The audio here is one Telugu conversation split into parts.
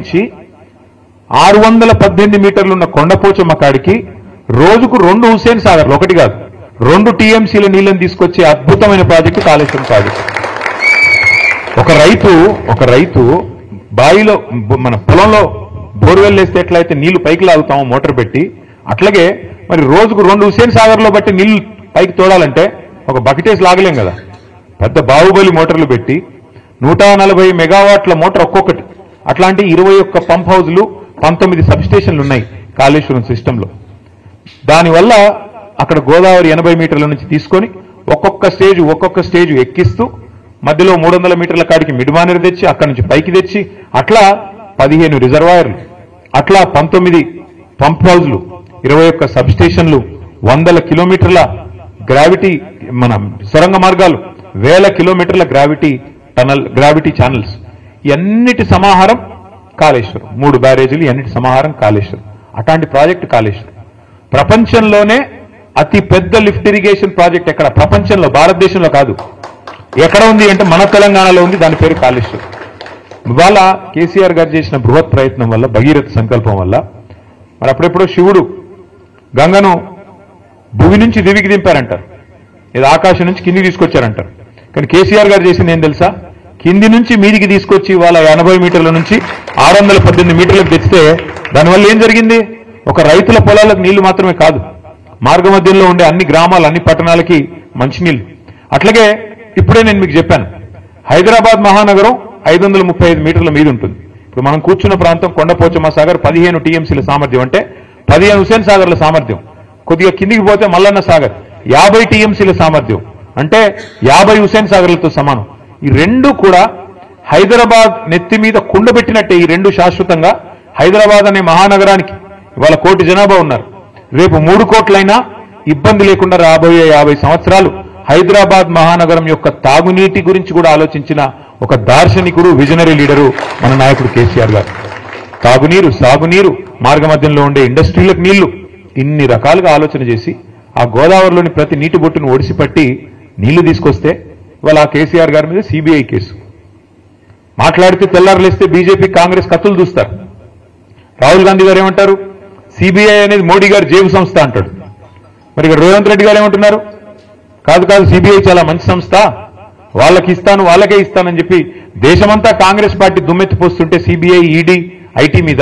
నుంచి 618 మీటర్లు ఉన్న కొండపోచమ్మ కాడికి రోజుకు 2 హుస్సేన్ సాగర్లు, ఒకటి కాదు 2 టీఎంసీల నీళ్లను తీసుకొచ్చే అద్భుతమైన ప్రాజెక్టు కాళేశ్వరం ప్రాజెక్టు. ఒక రైతు బావిలో మన పొలంలో బోర్వెల్ వేస్తే ఎట్లయితే నీళ్లు పైకి లాగుతామో మోటార్ పెట్టి, అట్లాగే మరి రోజుకు 2 హుస్సేన్ సాగర్లో బట్టి నీళ్లు పైకి తోడాలంటే ఒక బకెటేసి లాగలేం కదా. పెద్ద బాహుబలి మోటార్లు పెట్టి 140 మెగావాట్ల మోటార్ ఒక్కొక్కటి, అట్లాంటి 21 పంప్ హౌజులు 19 సబ్స్టేషన్లు ఉన్నాయి కాళేశ్వరం సిస్టంలో. దానివల్ల అక్కడ గోదావరి 80 మీటర్ల నుంచి తీసుకొని ఒక్కొక్క స్టేజ్ ఎక్కిస్తూ మధ్యలో 300 మీటర్ల కాడికి మిడ్మానర్ తెచ్చి అక్కడి నుంచి పైకి తెచ్చి అట్లా 15 రిజర్వాయర్లు, అట్లా 19 పంప్ హౌజులు, 21 సబ్స్టేషన్లు, 100 కిలోమీటర్ల గ్రావిటీ మన సొరంగ మార్గాలు, 1000 కిలోమీటర్ల గ్రావిటీ ఛానల్స్, ఇవన్నిటి సమాహారం కాళేశ్వరం. 3 బ్యారేజీలు, ఇవన్నిటి సమాహారం కాళేశ్వరం. అట్లాంటి ప్రాజెక్టు కాళేశ్వరం ప్రపంచంలోనే అతి పెద్ద లిఫ్ట్ ఇరిగేషన్ ప్రాజెక్ట్ ఎక్కడ, ప్రపంచంలో, భారతదేశంలో కాదు, ఎక్కడ ఉంది అంటే మన తెలంగాణలో ఉంది. దాని పేరు కాళేశ్వరం. ఇవాళ కేసీఆర్ గారు చేసిన బృహత్ ప్రయత్నం వల్ల, భగీరథ సంకల్పం వల్ల, మరి అప్పుడెప్పుడో శివుడు గంగను భూమి నుంచి దివికి దింపారంటారు, ఇది ఆకాశం నుంచి కిందికి తీసుకొచ్చారంటారు. కానీ కేసీఆర్ గారు చేసింది ఏం తెలుసా? కింది నుంచి మీదికి తీసుకొచ్చి వాళ్ళ 80 మీటర్ల నుంచి 618 మీటర్లకు తెచ్చితే దానివల్ల ఏం జరిగింది? ఒక రైతుల పొలాలకు నీళ్లు మాత్రమే కాదు, మార్గ మధ్యంలో ఉండే అన్ని గ్రామాలు, అన్ని పట్టణాలకి మంచినీళ్లు. అట్లాగే ఇప్పుడే నేను మీకు చెప్పాను, హైదరాబాద్ మహానగరం 535 మీటర్ల మీద ఉంటుంది. ఇప్పుడు మనం కూర్చున్న ప్రాంతం కొండపోచమ్మ సాగర్ 15 టీఎంసీల సామర్థ్యం, అంటే 15 హుస్సేన్ సాగర్ల సామర్థ్యం. కొద్దిగా కిందికి పోతే మల్లన్న సాగర్ 50 టీఎంసీల సామర్థ్యం, అంటే 50 హుస్సేన్ సాగర్లతో సమానం. ఈ రెండు కూడా హైదరాబాద్ నెత్తి మీద కుండబెట్టినట్టే. ఈ రెండు శాశ్వతంగా హైదరాబాద్ అనే మహానగరానికి ఇవాళ 1 కోటి జనాభా ఉన్నారు. రేపు 3 కోట్లైనా ఇబ్బంది లేకుండా రాబోయే 50 సంవత్సరాలు హైదరాబాద్ మహానగరం యొక్క తాగునీటి గురించి కూడా ఆలోచించిన ఒక దార్శనికుడు, విజనరీ లీడరు మన నాయకుడు కేసీఆర్ గారు. తాగునీరు, సాగునీరు, మార్గ మధ్యంలో ఉండే ఇండస్ట్రీలకు నీళ్లు, ఇన్ని రకాలుగా ఆలోచన చేసి ఆ గోదావరిలోని ప్రతి నీటి బొట్టును ఒడిసిపట్టి నీళ్లు తీసుకొస్తే ఇవాళ ఆ కేసీఆర్ గారి మీద సిబిఐ కేసు. మాట్లాడితే తెల్లారులేస్తే బీజేపీ, కాంగ్రెస్ కత్తులు దూస్తారు. రాహుల్ గాంధీ గారు ఏమంటారు? సిబిఐ అనేది మోడీ గారు జేబు సంస్థ అంటాడు. మరి ఇక్కడ రేవంత్ రెడ్డి గారు ఏమంటున్నారు? కాదు సిబిఐ చాలా మంచి సంస్థ, వాళ్ళకే ఇస్తానని చెప్పి దేశమంతా కాంగ్రెస్ పార్టీ దుమ్మెత్తిపోస్తుంటే సిబిఐ, ఈడీ, ఐటీ మీద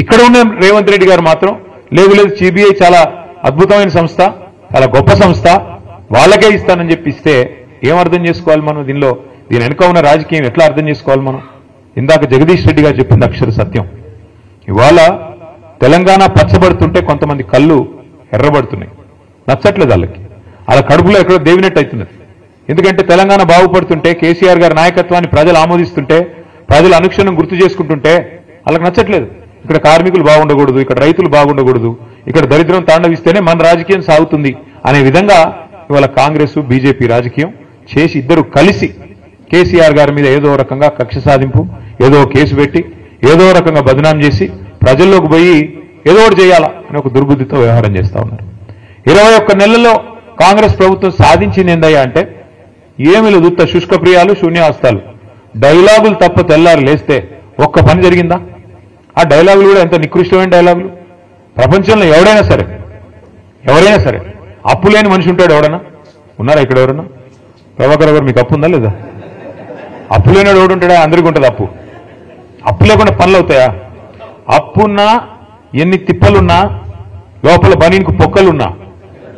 ఇక్కడ ఉన్న రేవంత్ రెడ్డి గారు మాత్రం లేదు సిబిఐ చాలా అద్భుతమైన సంస్థ, చాలా గొప్ప సంస్థ, వాళ్ళకే ఇస్తానని చెప్పి ఇస్తే ఏం అర్థం చేసుకోవాలి మనం? దీని వెనుక ఉన్న రాజకీయం ఎట్లా అర్థం చేసుకోవాలి మనం? ఇందాక జగదీష్ రెడ్డి గారు చెప్పింది అక్షర సత్యం. ఇవాళ తెలంగాణ పచ్చబడుతుంటే కొంతమంది కళ్ళు ఎర్రబడుతున్నాయి, నచ్చట్లేదు వాళ్ళకి, వాళ్ళ కడుపులో ఎక్కడో దేవినట్టు అవుతున్నది. ఎందుకంటే తెలంగాణ బాగుపడుతుంటే, కేసీఆర్ గారి నాయకత్వాన్ని ప్రజలు ఆమోదిస్తుంటే, ప్రజలు అనుక్షణం గుర్తు చేసుకుంటుంటే వాళ్ళకి నచ్చట్లేదు. ఇక్కడ కార్మికులు బాగుండకూడదు, ఇక్కడ రైతులు బాగుండకూడదు, ఇక్కడ దరిద్రం తాండవిస్తేనే మన రాజకీయం సాగుతుంది అనే విధంగా ఇవాళ కాంగ్రెస్, బీజేపీ రాజకీయం చేసి ఇద్దరు కలిసి కేసీఆర్ గారి మీద ఏదో రకంగా కక్ష సాధింపు, ఏదో కేసు పెట్టి, ఏదో రకంగా బదనాం చేసి ప్రజల్లోకి పోయి ఏదో ఒకటి చేయాలా అని ఒక దుర్బుద్ధితో వ్యవహారం చేస్తా ఉన్నారు. 21 నెలల్లో కాంగ్రెస్ ప్రభుత్వం సాధించింది ఏందయ్యా అంటే ఏమీ లేదు, ఉత్త శుష్కప్రియాలు, శూన్యాస్తాలు, డైలాగులు తప్ప తెల్లారు లేస్తే ఒక్క పని జరిగిందా? ఆ డైలాగులు కూడా ఎంత నికృష్టమైన డైలాగులు. ప్రపంచంలో ఎవరైనా సరే అప్పు లేని మనిషి ఉంటాడు ఎవడన్నా? ఉన్నారా ఇక్కడ ఎవరన్నా? ప్రభాకర్ గారు మీకు అప్పు ఉందా లేదా? అప్పు లేనివాడు ఎవడు ఉంటాడా? అందరికీ ఉంటుంది అప్పు. అప్పు లేకుండా పనులు అవుతాయా? అప్పున్నా, ఎన్ని తిప్పలున్నా, లోపల బనీనికి పొక్కలున్నా,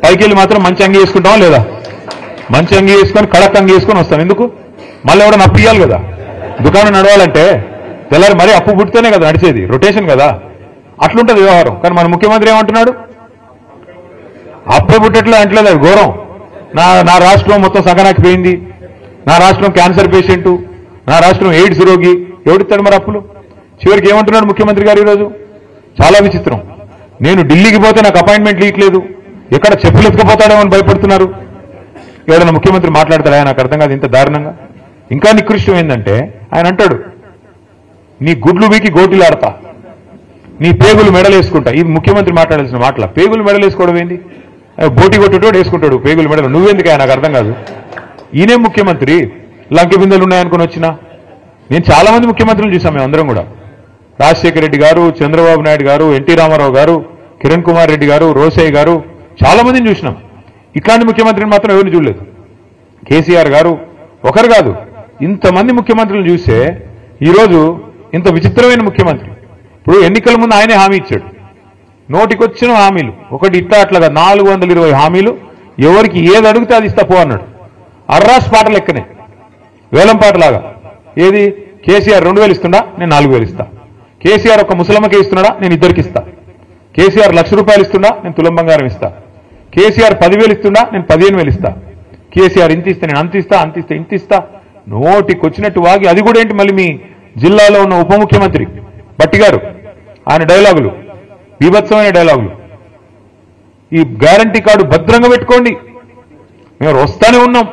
పైకి వెళ్ళి మాత్రం మంచి అంగి వేసుకుంటామా లేదా? మంచి అంగి వేసుకొని కడక్ అంగి వేసుకొని వస్తాం. ఎందుకు? మళ్ళీ ఎవడన్నా అప్పు ఇవ్వాలి కదా. దుకాణం నడవాలంటే తెల్లారి మరీ అప్పు పుట్టితేనే కదా నడిచేది, రొటేషన్ కదా, అట్లుంటుంది వ్యవహారం. కానీ మన ముఖ్యమంత్రి ఏమంటున్నాడు? అప్పే పుట్టట్లే అంటలేదు, అది ఘోరం. నా రాష్ట్రం మొత్తం సగనాకిపోయింది, నా రాష్ట్రం క్యాన్సర్ పేషెంటు, నా రాష్ట్రం ఎయిడ్స్ రోగి, ఎవడిస్తాడు మరి అప్పులు? చివరికి ఏమంటున్నాడు ముఖ్యమంత్రి గారు ఈరోజు? చాలా విచిత్రం. నేను ఢిల్లీకి పోతే నాకు అపాయింట్మెంట్ ఇవ్వట్లేదు, ఎక్కడ చెప్పులు ఎత్తుకుపోతాడేమో అని భయపడుతున్నారు. ఎవడన్నా ముఖ్యమంత్రి మాట్లాడతాడా? నాకు అర్థం కాదు ఇంత దారుణంగా. ఇంకా నికృష్టం ఏంటంటే ఆయన అంటాడు, నీ గుడ్లు వీకి గోటిలాడతా, నీ పేగులు మెడలేసుకుంటా. ఇది ముఖ్యమంత్రి మాట్లాడాల్సిన మాటల. పేగులు మెడలేసుకోవడం ఏంది? బోటి కొట్టేటోడు వేసుకుంటాడు పేగులు మెడలు, నువ్వెందుకు? నాకు అర్థం కాదు. ఈయనే ముఖ్యమంత్రి, లంకె బిందెలు ఉన్నాయనుకుని వచ్చినా. నేను చాలా మంది ముఖ్యమంత్రులు చూసాం మేము అందరం కూడా. రాజశేఖర రెడ్డి గారు, చంద్రబాబు నాయుడు గారు, ఎన్టీ రామారావు గారు, కిరణ్ కుమార్ రెడ్డి గారు, రోసయ్య గారు, చాలా మందిని చూసినాం. ఇట్లాంటి ముఖ్యమంత్రిని మాత్రం ఎవరిని చూడలేదు. కేసీఆర్ గారు ఒకరు కాదు, ఇంతమంది ముఖ్యమంత్రులను చూస్తే ఈరోజు ఇంత విచిత్రమైన ముఖ్యమంత్రి. ఇప్పుడు ఎన్నికల ముందు ఆయనే హామీ ఇచ్చాడు. నోటికొచ్చిన హామీలు ఒకటి ఇట్లా అట్లాగా 420 హామీలు, ఎవరికి ఏది అడిగితే అది ఇస్తా పో అన్నాడు. అర్రాస్ పాట లెక్కనే, వేలం పాటలాగా. ఏది కేసీఆర్ 2000 ఇస్తుండా, నేను 4000 ఇస్తా. కేసీఆర్ ఒక ముసలమ్మకే ఇస్తున్నాడా, నేను ఇద్దరికి ఇస్తా. కేసీఆర్ ₹1,00,000 ఇస్తుండా, నేను తులం బంగారం ఇస్తా. కేసీఆర్ 10,000 ఇస్తుండా, నేను 15,000 ఇస్తా. కేసీఆర్ ఇంత ఇస్తే నేను అంత ఇస్తా, అంత ఇస్తే ఇంత ఇస్తా. నోటికొచ్చినట్టు వాగి, అది కూడా ఏంటి మళ్ళీ మీ జిల్లాలో ఉన్న ఉప ముఖ్యమంత్రి భట్టి గారు, ఆయన డైలాగులు బీభత్సమైన డైలాగులు. ఈ గ్యారంటీ కార్డు భద్రంగా పెట్టుకోండి, మేము వస్తానే ఉన్నాం,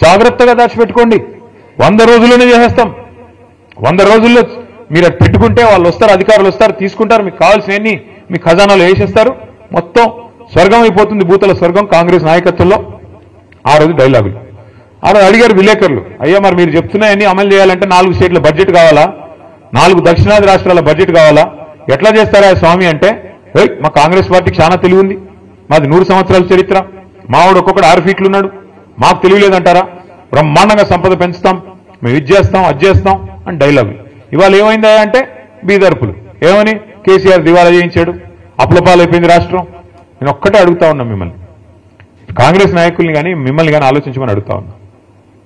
జాగ్రత్తగా దాచిపెట్టుకోండి, 100 రోజుల్లోనే చేసేస్తాం. 100 రోజుల్లో మీరు అది పెట్టుకుంటే వాళ్ళు వస్తారు, అధికారులు వస్తారు, తీసుకుంటారు, మీకు కావాల్సినవన్నీ మీ ఖజానాలో వేసేస్తారు, మొత్తం స్వర్గం అయిపోతుంది, భూతల స్వర్గం కాంగ్రెస్ నాయకత్వంలో. ఆ రోజు డైలాగులు. ఆ రోజు అడిగారు విలేకరులు, అయ్యా మరి మీరు చెప్తున్నాయన్నీ అమలు చేయాలంటే 4 స్టేట్ల బడ్జెట్ కావాలా, 4 దక్షిణాది రాష్ట్రాల బడ్జెట్ కావాలా, ఎట్లా చేస్తారా స్వామి అంటే, మా కాంగ్రెస్ పార్టీకి చాలా తెలివి ఉంది, మాది 100 సంవత్సరాల చరిత్ర, మావాడు ఒక్కొక్కడు 6 ఫీట్లు ఉన్నాడు, మాకు తెలియలేదంటారా, బ్రహ్మాండంగా సంపద పెంచుతాం, మేము ఇది చేస్తాం అది చేస్తాం అని డైలాగులు. ఇవాళ ఏమైందా అంటే బీదర్పులు. ఏమని కేసీఆర్ దివాలా చేయించాడు, అప్పులపాలైపోయింది రాష్ట్రం. నేను ఒక్కటే అడుగుతా ఉన్నా మిమ్మల్ని, కాంగ్రెస్ నాయకుల్ని కానీ మిమ్మల్ని కానీ ఆలోచించమని అడుగుతా ఉన్నా.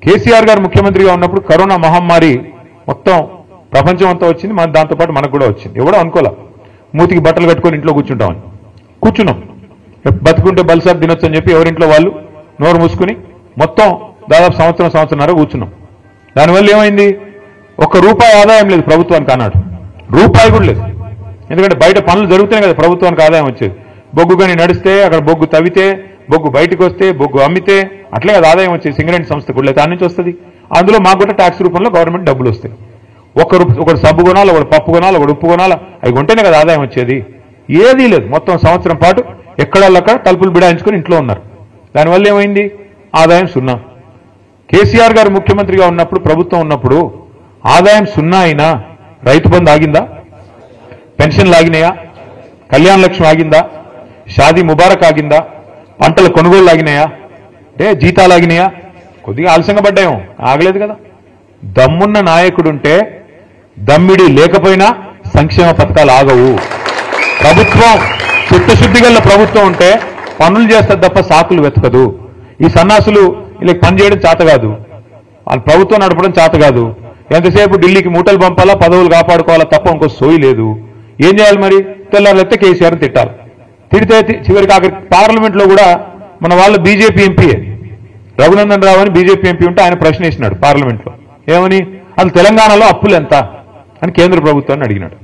కేసీఆర్ గారు ముఖ్యమంత్రిగా ఉన్నప్పుడు కరోనా మహమ్మారి మొత్తం ప్రపంచం అంతా వచ్చింది, మన దాంతోపాటు మనకు కూడా వచ్చింది. ఎవడో అనుకోలే మూతికి బట్టలు కట్టుకొని ఇంట్లో కూర్చుంటామని. కూర్చున్నాం, బతుకుంటే బల్సాబ్ తినొచ్చు అని చెప్పి ఎవరింట్లో వాళ్ళు నోరు మూసుకుని మొత్తం దాదాపు సంవత్సరంన్నర కూర్చున్నాం. దానివల్ల ఏమైంది, ₹1 ఆదాయం లేదు ప్రభుత్వానికి అన్నాడు, రూపాయి కూడా లేదు. ఎందుకంటే బయట పనులు జరుగుతూనే కదా ప్రభుత్వానికి ఆదాయం వచ్చేది. బొగ్గు కానీ నడిస్తే, అక్కడ బొగ్గు తవ్వితే, బొగ్గు బయటకు వస్తే, బొగ్గు అమ్మితే అట్లే కదా ఆదాయం వచ్చేది. సింగరేణి సంస్థ కూడా దాని నుంచి వస్తుంది. అందులో మాకు కూడా ట్యాక్స్ రూపంలో గవర్నమెంట్ డబ్బులు వస్తాయి. ఒకడు సబ్బు కొనాలి, ఒకడు పప్పు కొనాలి, ఒకడు ఉప్పు కొనాలి, అవి కొంటేనే కదా ఆదాయం వచ్చేది. ఏదీ లేదు, మొత్తం సంవత్సరం పాటు ఎక్కడక్కడ తలుపులు బిడాయించుకొని ఇంట్లో ఉన్నారు. దానివల్ల ఏమైంది, ఆదాయం 0. కేసీఆర్ గారు ముఖ్యమంత్రిగా ఉన్నప్పుడు, ప్రభుత్వం ఉన్నప్పుడు ఆదాయం 0 అయినా రైతు బంధు ఆగిందా, పెన్షన్లు ఆగినాయా, కళ్యాణ లక్ష్మి ఆగిందా, షాదీ ముబారక్ ఆగిందా, పంటల కొనుగోలు ఆగినాయా, అంటే జీతాలు ఆగినాయా, కొద్దిగా ఆలస్యంగా పడ్డాయేమో, ఆగలేదు కదా. దమ్మున్న నాయకుడుంటే, దమ్మిడి లేకపోయినా సంక్షేమ పథకాలు ఆగవు. ప్రభుత్వం చిత్తశుద్ధి గల ప్రభుత్వం ఉంటే పనులు చేస్తారు తప్ప సాకులు వెతకదు. ఈ సన్నాసులు వీళ్ళకి పని చేయడం చేత కాదు, వాళ్ళ ప్రభుత్వం నడపడం చేత కాదు. ఎంతసేపు ఢిల్లీకి మూటలు పంపాలా, పదవులు కాపాడుకోవాలా తప్ప ఇంకో సోయి లేదు. ఏం చేయాలి మరి, తెల్లారితే కేసీఆర్ని తిట్టాలి, తిడితే చివరికి ఆఖరికి పార్లమెంట్లో కూడా మన వాళ్ళ బీజేపీ ఎంపీఏ రఘునందన్ రావు అని బీజేపీ ఎంపీ ఉంటే ఆయన ప్రశ్న వేసినాడు పార్లమెంట్లో. ఏమని, అసలు తెలంగాణలో అప్పులు ఎంత అని కేంద్ర ప్రభుత్వాన్ని అడిగినాడు.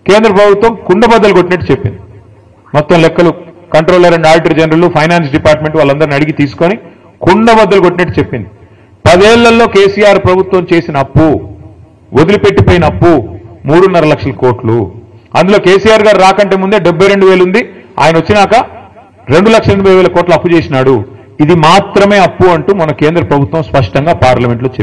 కేంద్ర ప్రభుత్వం కుండబద్దలు కొట్టినట్టు చెప్పింది. మొత్తం లెక్కలు controller and auditor general, finance department వాళ్ళందరినీ అడిగి తీసుకొని కుండబద్దలు కొట్టినట్టు చెప్పింది. 10 ఏళ్లలో కేసీఆర్ ప్రభుత్వం చేసిన అప్పు, వదిలిపెట్టిపోయిన అప్పు 3.5 లక్షల కోట్లు. అందులో కేసీఆర్ గారు రాకంటే ముందే 72,000 ఉంది, ఆయన వచ్చినాక 2,80,000 కోట్ల అప్పు చేసినాడు. ఇది మాత్రమే అప్పు అంటూ మన కేంద్ర ప్రభుత్వం స్పష్టంగా పార్లమెంట్లో చెప్పింది.